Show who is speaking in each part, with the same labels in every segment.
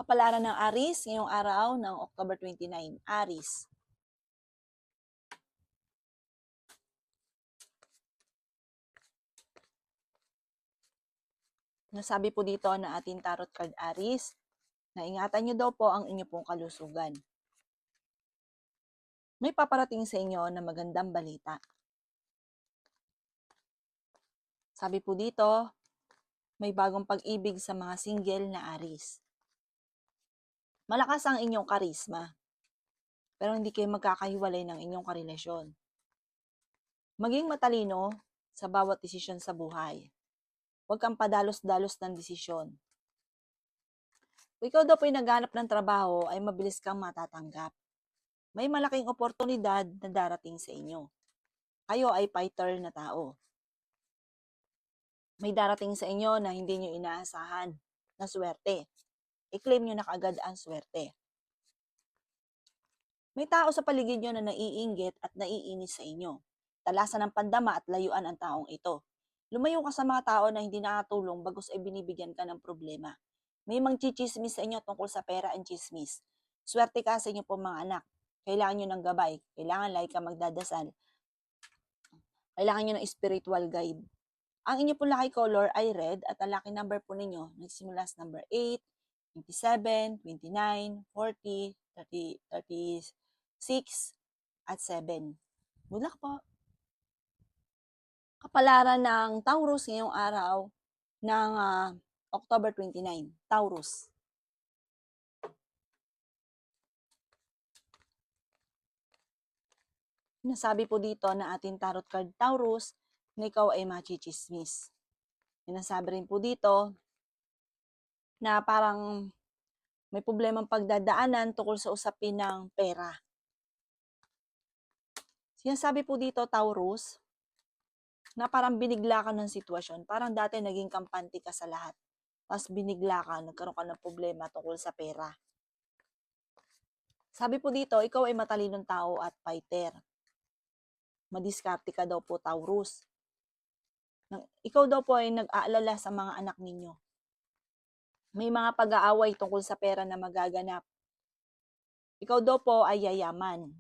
Speaker 1: Kapalaran ng Aries ngayong araw ng October 29. Aries. Nasabi po dito na ating tarot card Aries na ingatan nyo daw po ang inyo pong kalusugan. May paparating sa inyo na magandang balita. Sabi po dito, may bagong pag-ibig sa mga single na Aries. Malakas ang inyong karisma, pero hindi kayo magkakahiwalay ng inyong karelasyon. Maging matalino sa bawat desisyon sa buhay. Huwag kang padalos-dalos ng desisyon. Kung ikaw daw po ay naghanap ng trabaho, ay mabilis kang matatanggap. May malaking oportunidad na darating sa inyo. Kayo ay fighter na tao. May darating sa inyo na hindi nyo inaasahan na swerte. I-claim nyo na kaagad ang swerte. May tao sa paligid nyo na naiinggit at naiinis sa inyo. Talasan ng pandama at layuan ang taong ito. Lumayo ka sa mga tao na hindi nakatulong bagos ay binibigyan ka ng problema. May mangchichismis sa inyo tungkol sa pera and chismis. Swerte ka sa inyo po mga anak. Kailangan nyo ng gabay. Kailangan lagi ka magdadasal. Kailangan nyo ng spiritual guide. Ang inyo po lucky color ay red at ang lucky number po ninyo nagsimula sa number 8, 27, 29, 40, 30, 36, at 7. Good luck po! Kapalaran ng Taurus ngayong araw ng October 29. Taurus. Nasabi po dito na ating tarot card Taurus na ikaw ay machichismis. Nasabi rin po dito na parang may problemang pagdadaanan tungkol sa usapin ng pera. Sinasabi po dito, Taurus, na parang binigla ka ng sitwasyon. Parang dati naging kampante ka sa lahat. Tapos binigla ka, nagkaroon ka ng problema tungkol sa pera. Sabi po dito, ikaw ay matalinong tao at fighter. Madiskarte ka daw po, Taurus. Ikaw daw po ay nag-aalala sa mga anak ninyo. May mga pag-aaway tungkol sa pera na magaganap. Ikaw daw po ay yayaman.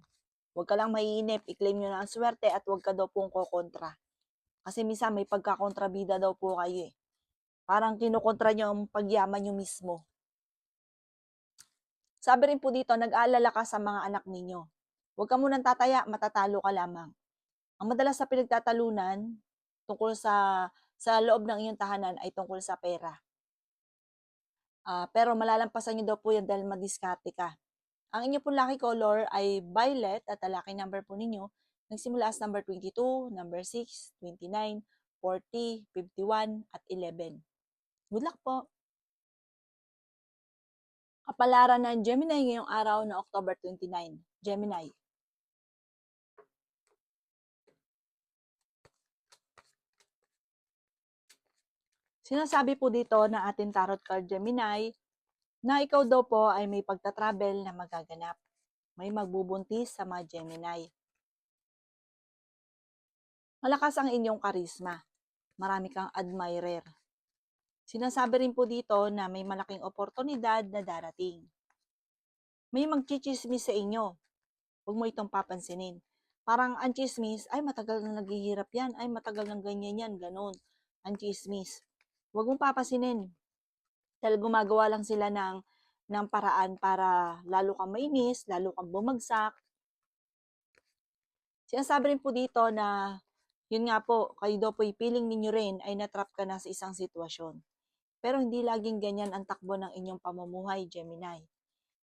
Speaker 1: Huwag ka lang maiinip, i-claim nyo na ang swerte at huwag ka daw pong kokontra. Kasi minsan may pagkakontrabida daw po kayo eh. Parang kinukontra nyo ang pagyaman nyo mismo. Sabi rin po dito, nag-aalala ka sa mga anak ninyo. Huwag ka munang tataya, matatalo ka lamang. Ang madalas sa pinagtatalunan tungkol sa loob ng iyong tahanan ay tungkol sa pera. Pero malalampasan nyo daw po yan dahil madiskarte ka. Ang inyo pong lucky color ay violet at ang lucky number po ninyo nagsimula sa number 22, number 6, 29, 40, 51, at 11. Good luck po! Kapalaran ng Gemini ngayong araw na October 29. Gemini. Sinasabi po dito na ating tarot card Gemini na ikaw daw po ay may pagta-travel na magaganap. May magbubuntis sa mga Gemini. Malakas ang inyong karisma. Marami kang admirer. Sinasabi rin po dito na may malaking oportunidad na darating. May magchichismis sa inyo. Huwag mo itong papansinin. Parang ang chismis, ay matagal na naghihirap yan, ay matagal nang ganyan yan, ganun. Ang chismis. Huwag mong papansinin. Dahil gumagawa lang sila ng paraan para lalo kang mainis, lalo kang bumagsak. Sinasabi rin po dito na, yun nga po, kayo daw po ipiling ninyo rin ay natrap ka na sa isang sitwasyon. Pero hindi laging ganyan ang takbo ng inyong pamumuhay, Gemini.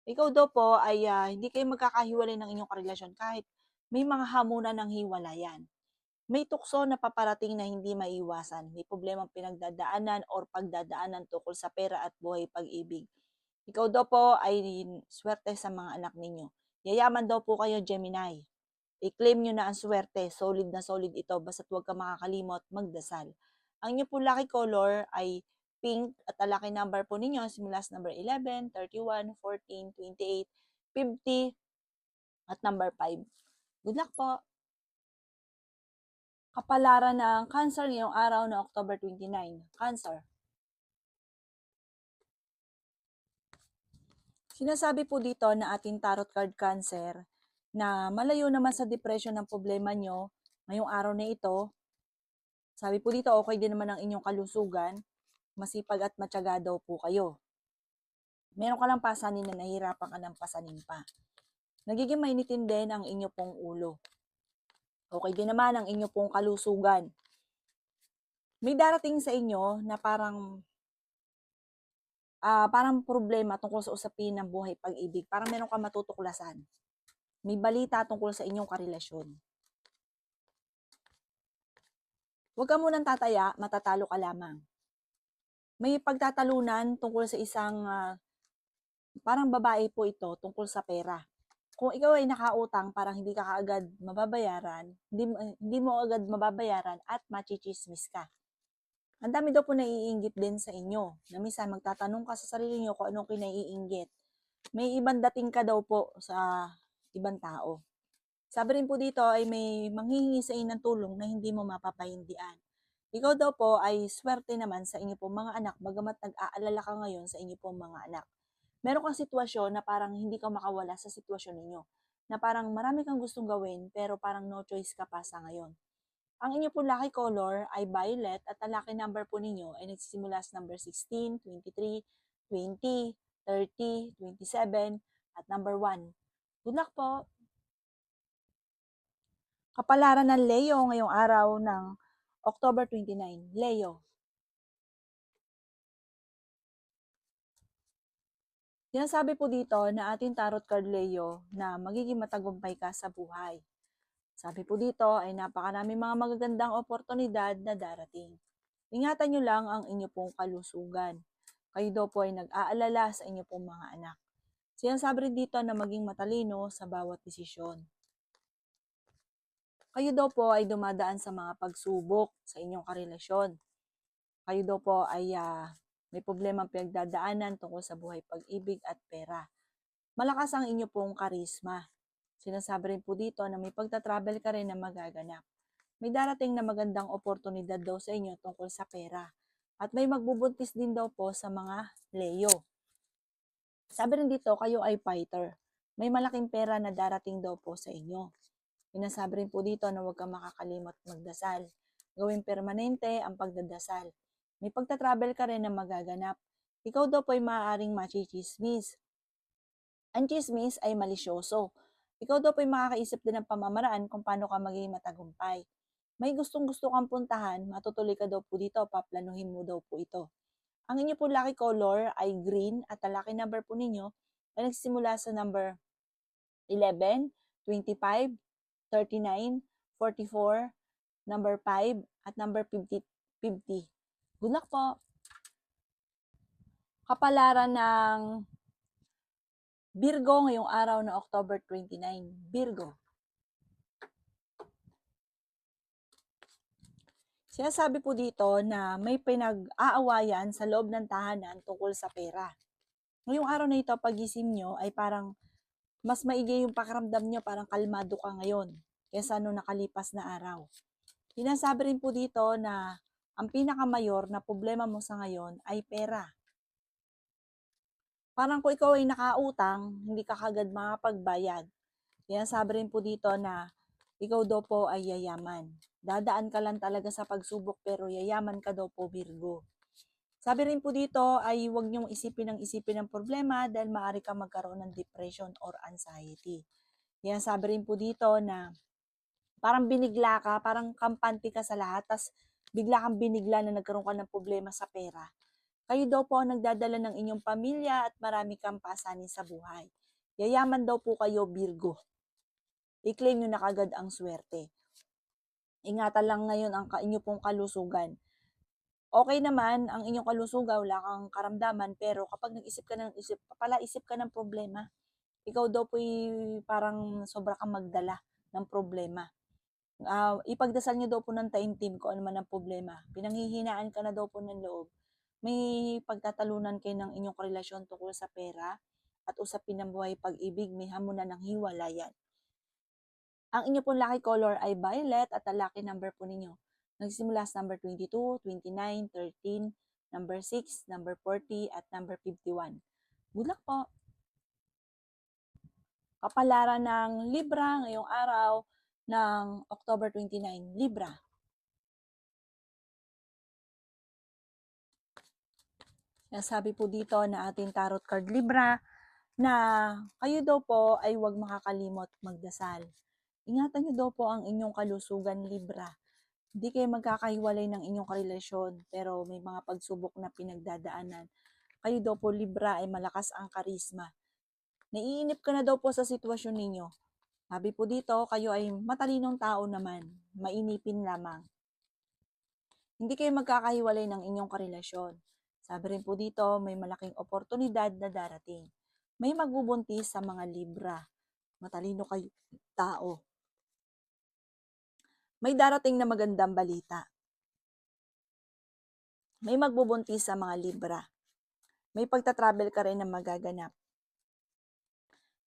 Speaker 1: Ikaw daw po ay hindi kayo magkakahiwalay ng inyong karelasyon kahit may mga hamunan ng hiwalayan. May tukso na paparating na hindi maiwasan. May problemang pinagdadaanan or pagdadaanan tungkol sa pera at buhay pag-ibig. Ikaw daw po ay swerte sa mga anak ninyo. Yayaman daw po kayo, Gemini. I-claim nyo na ang swerte. Solid na solid ito. Basta't huwag ka makakalimot, magdasal. Ang inyo po lucky color ay pink at ang lucky number po ninyo simula sa number 11, 31, 14, 28, 50, at number 5. Good luck po! Kapalaran ng Cancer ngayong araw na October 29. Cancer. Sinasabi po dito na ating tarot card Cancer na malayo naman sa depression ng problema nyo ngayong araw na ito. Sabi po dito, okay din naman ang inyong kalusugan, masipag at matyaga daw po kayo. Meron ka lang pasanin na nahihirapan ka ng pasanin pa. Nagiging mainitin din ang inyo pong ulo. Okay din naman ang inyo pong kalusugan. May darating sa inyo na parang problema tungkol sa usapin ng buhay pag-ibig. Parang meron kang matutuklasan. May balita tungkol sa inyong karelasyon. Huwag ka munang tataya, matatalo ka lamang. May pagtatalunan tungkol sa isang parang babae po ito tungkol sa pera. Kung ikaw ay nakautang, parang hindi ka kaagad mababayaran, hindi mo agad mababayaran at machichismis ka. Ang dami daw po naiinggit din sa inyo. Na minsan magtatanong ka sa sarili niyo kung anong kinaiinggit. May ibang dating ka daw po sa ibang tao. Sabi rin po dito ay may manghihingi sa inyo ng tulong na hindi mo mapapahindian. Ikaw daw po ay swerte naman sa inyo pong mga anak bagamat nag-aalala ka ngayon sa inyo pong mga anak. Meron kang sitwasyon na parang hindi ka makawala sa sitwasyon ninyo. Na parang marami kang gustong gawin pero parang no choice ka pa sa ngayon. Ang inyo pong lucky color ay violet at ang lucky number po ninyo ay nagsisimula sa number 16, 23, 20, 30, 27 at number 1. Good luck po! Kapalaran ng Leo ngayong araw ng October 29. Leo. Sinasabi po dito na ating tarot card Leo na magiging matagumpay ka sa buhay. Sabi po dito ay napakaraming mga magagandang oportunidad na darating. Ingatan nyo lang ang inyo pong kalusugan. Kayo daw po ay nag-aalala sa inyo pong mga anak. Sinasabi rin dito na maging matalino sa bawat desisyon. Kayo daw po ay dumadaan sa mga pagsubok sa inyong karelasyon. Kayo daw po ay may problema pinagdadaanan tungkol sa buhay pag-ibig at pera. Malakas ang inyo pong karisma. Sinasabi rin po dito na may pagta-travel ka rin na magaganap. May darating na magandang oportunidad daw sa inyo tungkol sa pera. At may magbubuntis din daw po sa mga Leo. Sabi rin dito, kayo ay fighter. May malaking pera na darating daw po sa inyo. Sinasabi rin po dito na huwag kang makakalimot magdasal. Gawing permanente ang pagdadasal. May pagta-travel ka rin na magaganap. Ikaw daw po ay maaaring machichismis. Ang chismis ay malisyoso. Ikaw daw po ay makakaisip din ng pamamaraan kung paano ka maging matagumpay. May gustong-gusto kang puntahan, matutuloy ka daw po dito, paplanuhin mo daw po ito. Ang inyo po lucky color ay green at ang lucky number po ninyo ay nagsimula sa number 11, 25, 39, 44, number 5, at number 50. Good luck po! Kapalaran ng Virgo ngayong araw na October 29. Virgo. Sinasabi po dito na may pinag-aawayan sa loob ng tahanan tungkol sa pera. Ngayong araw na ito, pagising nyo ay parang mas maigi yung pakiramdam nyo, parang kalmado ka ngayon kaysa nung nakalipas na araw. Sinasabi rin po dito na ang pinakamayor na problema mo sa ngayon ay pera. Parang kung ikaw ay nakautang, hindi ka kagad makapagbayad. Sinasabi rin po dito na ikaw daw po ay yayaman. Dadaan ka lang talaga sa pagsubok pero yayaman ka daw po, Virgo. Sabi rin po dito ay huwag niyong isipin ng problema dahil maaari ka magkaroon ng depression or anxiety. Yan, sabi rin po dito na parang binigla ka, parang kampante ka sa lahat, tas bigla kang binigla na nagkaroon ka ng problema sa pera. Kayo daw po ang nagdadala ng inyong pamilya at marami kang pasanin sa buhay. Yayaman daw po kayo, Virgo. I-claim nyo na kagad ang swerte. Ingatan lang ngayon ang inyo pong kalusugan. Okay naman ang inyong kalusugan, wala kang karamdaman, pero kapag nag-isip ka ng problema, ikaw daw po parang sobra kang magdala ng problema. Ipagdasal nyo daw po ng taimtim kung ano man ang problema. Pinanghihinaan ka na daw po ng loob. May pagtatalunan kayo ng inyong relasyon tungkol sa pera at usapin ng buhay pag-ibig, may hamunan ng hiwalayan. Ang inyo pong lucky color ay violet at ang lucky number po ninyo nagsimula sa number 22, 29, 13, number 6, number 40, at number 51. Good luck po! Kapalaran ng Libra ngayong araw ng October 29, Libra. Nasabi po dito na ating tarot card Libra na kayo daw po ay huwag makakalimot magdasal. Ingatan niyo daw po ang inyong kalusugan Libra. Hindi kayo magkakahiwalay ng inyong karelasyon pero may mga pagsubok na pinagdadaanan. Kayo daw po Libra ay malakas ang karisma. Naiinip ka na daw po sa sitwasyon ninyo. Sabi po dito, kayo ay matalinong tao naman, mainipin lamang. Hindi kayo magkakahiwalay ng inyong karelasyon. Sabi rin po dito, may malaking oportunidad na darating. May magbubuntis sa mga Libra. Matalino kayo tao. May darating na magandang balita. May magbubuntis sa mga Libra. May pagta-travel ka rin na magaganap.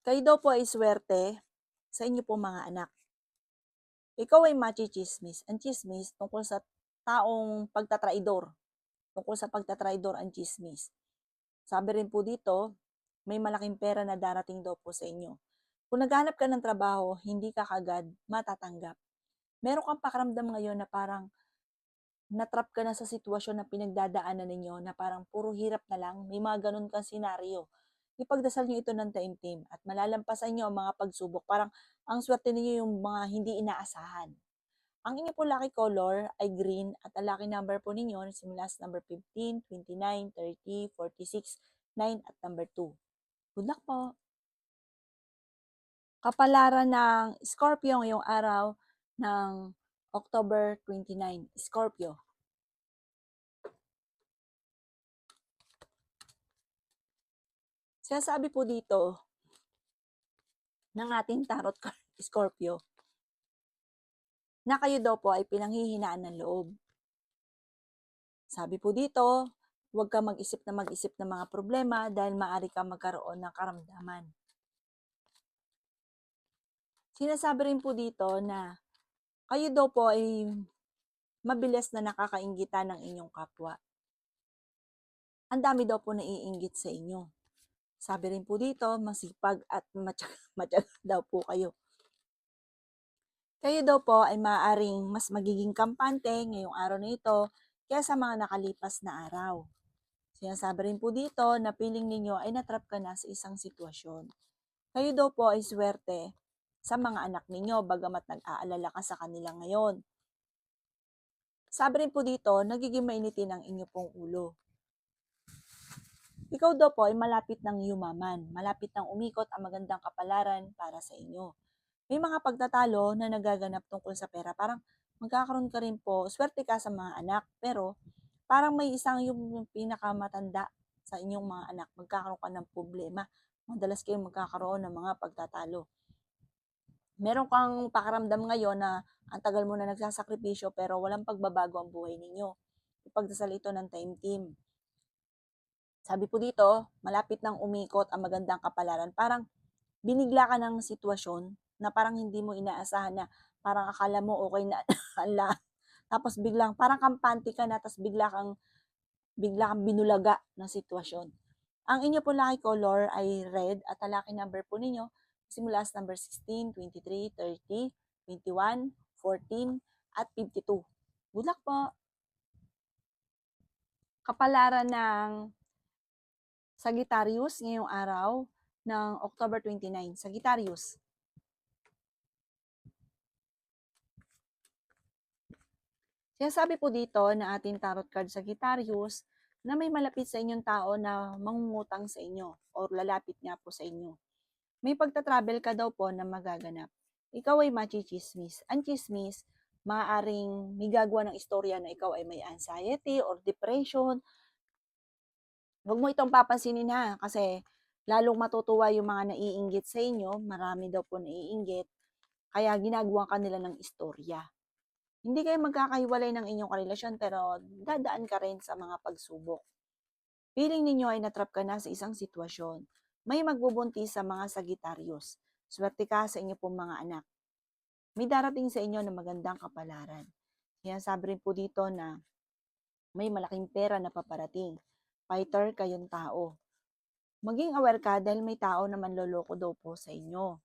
Speaker 1: Kayo daw po ay swerte sa inyo po mga anak. Ikaw ay machichismis. Ang chismis tungkol sa taong pagtatraidor. Tungkol sa pagtatraidor ang chismis. Sabi rin po dito, may malaking pera na darating daw po sa inyo. Kung naghanap ka ng trabaho, hindi ka kagad matatanggap. Meron kang pakiramdam ngayon na parang natrap ka na sa sitwasyon na pinagdadaanan ninyo na parang puro hirap na lang, may mga ganun kang senaryo. Ipagdasal nyo ito ng taimtim at malalampasan nyo ang mga pagsubok. Parang ang swerte ninyo yung mga hindi inaasahan. Ang inyo po lucky color ay green at ang lucky number po ninyo simula sa number 15, 29, 30, 46, 9 at number 2. Good luck po! Kapalaran ng Scorpio ngayong araw ng October 29. Scorpio. Sinasabi po dito ng ating tarot card, Scorpio, na kayo daw po ay pinanghihinaan ng loob. Sabi po dito, huwag ka mag-isip ng mga problema dahil maaari ka magkaroon ng karamdaman. Sinasabi rin po dito na kayo daw po ay mabilis na nakakainggitan ng inyong kapwa. Ang dami daw po naiinggit sa inyo. Sabi rin po dito, masipag at matyaga daw po kayo. Kayo daw po ay maaaring mas magiging kampante ngayong araw na ito kaysa mga nakalipas na araw. Sinasabi rin po dito na piling ninyo ay natrap ka na sa isang sitwasyon. Kayo daw po ay swerte sa mga anak ninyo bagamat nag-aalala ka sa kanila ngayon. Sabi rin po dito, nagiging mainitin ang inyo pong ulo. Ikaw daw po ay malapit ng yumaman, malapit ng umikot ang magandang kapalaran para sa inyo. May mga pagtatalo na nagaganap tungkol sa pera. Parang magkakaroon ka rin po, swerte ka sa mga anak, pero parang may isang yung pinakamatanda sa inyong mga anak, magkakaroon ka ng problema. Madalas kayong magkakaroon ng mga pagtatalo. Meron kang pakiramdam ngayon na ang tagal mo na nagsasakripisyo pero walang pagbabago ang buhay ninyo. Ipagdasal ito ng taimtim. Sabi po dito, malapit nang umikot ang magandang kapalaran. Parang binigla ka ng sitwasyon na parang hindi mo inaasahan na parang akala mo okay na ala. Tapos biglang parang kampante ka na tapos bigla kang binulaga ng sitwasyon. Ang inyo po lucky color ay red at ang lucky number po ninyo simula sa number 16, 23, 30, 21, 14 at 52. Good luck po! Kapalaran ng Sagittarius ngayong araw ng October 29. Sagittarius. Sinasabi po dito na ating tarot card Sagittarius na may malapit sa inyong tao na mangungutang sa inyo o lalapit nga po sa inyo. May pagta-travel ka daw po na magaganap. Ikaw ay machichismis. Ang chismis, maaaring may gagawa ng istorya na ikaw ay may anxiety or depression. Huwag mo itong papansinin ha, kasi lalong matutuwa yung mga naiinggit sa inyo, marami daw po naiinggit, kaya ginagawa ka nila ng istorya. Hindi kayo magkakahiwalay ng inyong karelasyon pero dadaan ka rin sa mga pagsubok. Feeling ninyo ay natrap ka na sa isang sitwasyon. May magbubuntis sa mga Sagittarius. Swerte ka sa inyo pong mga anak. May darating sa inyo na magandang kapalaran. Kaya sabi rin po dito na may malaking pera na paparating. Fighter kayong tao. Maging aware ka dahil may tao na manloloko daw po sa inyo.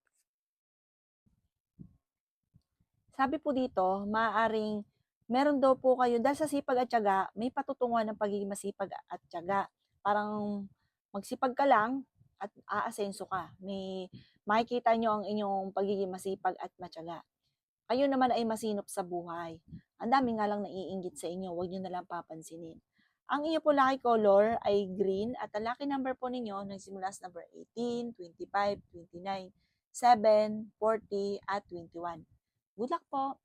Speaker 1: Sabi po dito, maaaring meron daw po kayo, dahil sa sipag at tiyaga, may patutunguhan ng pagiging masipag at tiyaga. Parang magsipag ka lang at aasenso ka. May makikita nyo ang inyong pagiging masipag at matyaga. Kayo naman ay masinop sa buhay. Ang dami nga lang naiinggit sa inyo, huwag nyo na lang papansinin. Ang inyo po lucky color ay green at ang lucky number po ninyo nagsimula sa number 18, 25, 29, 7, 40 at 21. Good luck po!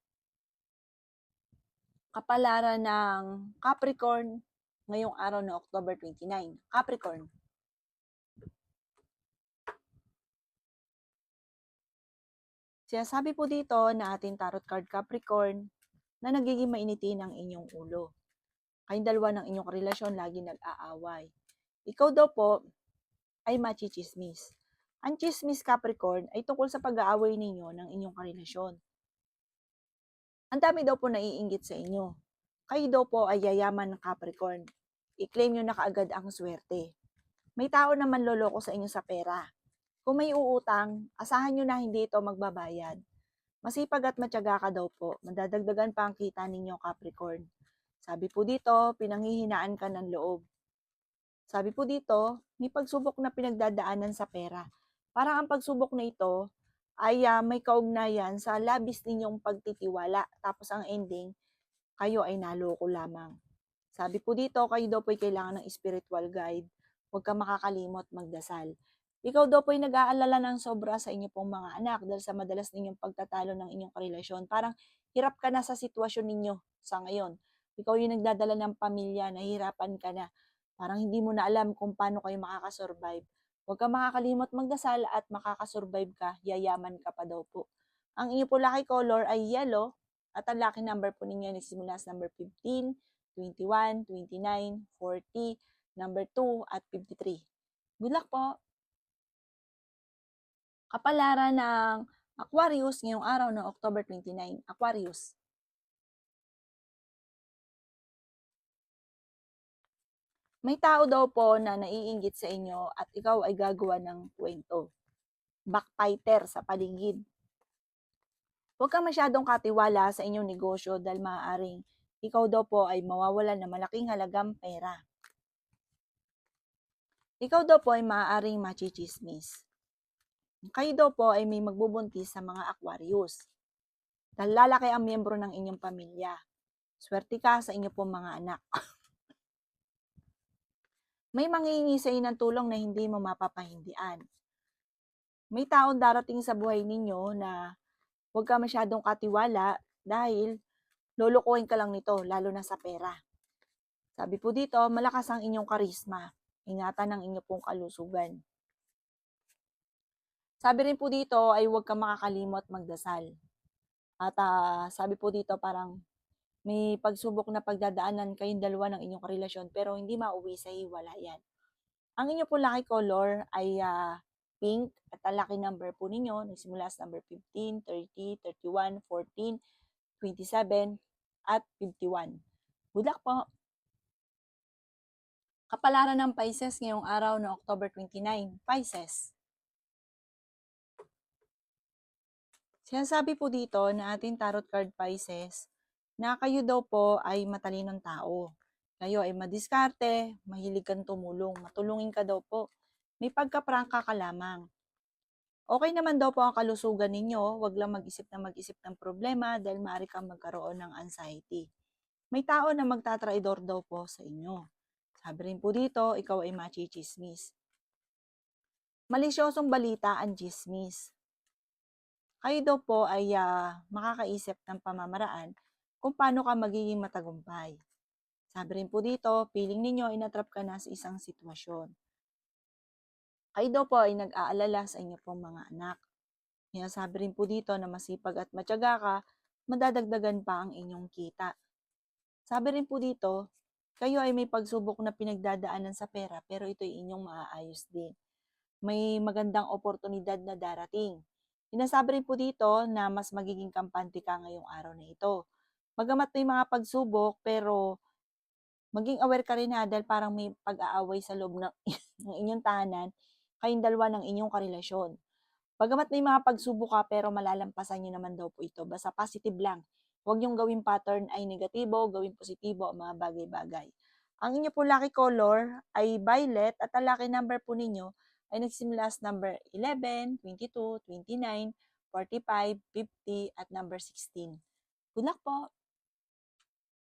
Speaker 1: Kapalaran ng Capricorn ngayong araw na October 29. Capricorn. Sinasabi po dito na ating tarot card Capricorn na nagiging mainitin ang inyong ulo. Kayong dalawa ng inyong relasyon lagi nag-aaway. Ikaw daw po ay machichismis. Ang chismis Capricorn ay tungkol sa pag-aaway ninyo ng inyong karelasyon. Ang dami daw po naiinggit sa inyo. Kayo daw po ay yayaman ng Capricorn. I-claim nyo na kaagad ang swerte. May tao naman loloko sa inyo sa pera. Kung may uutang, asahan nyo na hindi ito magbabayad. Masipag at matyaga ka daw po. Madadagdagan pa ang kita ninyo Capricorn. Sabi po dito, pinanghihinaan ka ng loob. Sabi po dito, may pagsubok na pinagdadaanan sa pera. Parang ang pagsubok na ito ay may kaugnayan sa labis ninyong pagtitiwala. Tapos ang ending, kayo ay naloko lamang. Sabi po dito, kayo daw po ay kailangan ng spiritual guide. Huwag ka makakalimot magdasal. Ikaw daw po ay nag-aalala ng sobra sa inyo pong mga anak dahil sa madalas ninyong pagtatalo ng inyong karelasyon. Parang hirap ka na sa sitwasyon ninyo sa ngayon. Ikaw yung nagdadala ng pamilya, nahihirapan ka na. Parang hindi mo na alam kung paano kayo makakasurvive. Huwag ka makakalimot magdasal at makakasurvive ka, yayaman ka pa daw po. Ang inyo po lucky color ay yellow at ang lucky number po ninyo ay nagsimula sa number 15, 21, 29, 40, number 2 at 53. Good luck po! Kapalaran ng Aquarius ngayong araw ng October 29. Aquarius. May tao daw po na naiinggit sa inyo at ikaw ay gagawa ng kwento. Backbiter sa paligid. Huwag ka masyadong katiwala sa inyong negosyo dahil maaaring ikaw daw po ay mawawalan ng malaking halagang pera. Ikaw daw po ay maaaring machichismis. Kayo daw po ay may magbubuntis sa mga Aquarius. Dahil lalaki ang miyembro ng inyong pamilya. Swerte ka sa inyo pong mga anak. May manghihingi sa inyo ng tulong na hindi mo mapapahindian. May taong darating sa buhay ninyo na huwag ka masyadong katiwala dahil lolokohin ka lang nito, lalo na sa pera. Sabi po dito, malakas ang inyong karisma. Ingatan ang inyong pong kalusugan. Sabi rin po dito ay huwag ka makakalimot magdasal. At sabi po dito parang may pagsubok na pagdadaanan kayong dalawa ng inyong relasyon pero hindi mauwi sa hiwalayan. Ang inyo po lucky color ay pink at ang lucky number po ninyo nagsimula sa number 15, 30, 31, 14, 27 at 51. Good luck po! Kapalaran ng Pisces ngayong araw ng October 29. Pisces. Sinasabi po dito na ating tarot card Pisces na kayo daw po ay matalinong tao. Kayo ay madiskarte, mahilig kang tumulong, matulungin ka daw po. May pagkaprangka ka lamang. Okay naman daw po ang kalusugan ninyo, wag lang mag-isip ng problema dahil maaari kang magkaroon ng anxiety. May tao na magtatraidor daw po sa inyo. Sabi rin po dito, ikaw ay machichismis. Malisyosong balita ang chismis. Kayo daw po ay makakaisip ng pamamaraan kung paano ka magiging matagumpay. Sabi rin po dito, feeling ninyo inatrap ka na sa isang sitwasyon. Kayo daw po ay nag-aalala sa inyo pong mga anak. Kaya sabi rin po dito na masipag at matyaga ka, madadagdagan pa ang inyong kita. Sabi rin po dito, kayo ay may pagsubok na pinagdadaanan sa pera pero ito ay inyong maaayos din. May magandang oportunidad na darating. Sinasabi rin po dito na mas magiging kampante ka ngayong araw na ito. Bagamat may mga pagsubok, pero maging aware ka rin dahil parang may pag-aaway sa loob ng, ng inyong tahanan, kayong dalawa ng inyong karelasyon. Bagamat may mga pagsubok ka pero malalampasan niyo naman daw po ito. Basta positive lang. Huwag niyong gawing pattern ay negatibo, gawing positibo ang mga bagay-bagay. Ang inyo po lucky color ay violet at ang lucky number po ninyo ay nagsimula sa number 11, 22, 29, 45, 50 at number 16. Good luck po!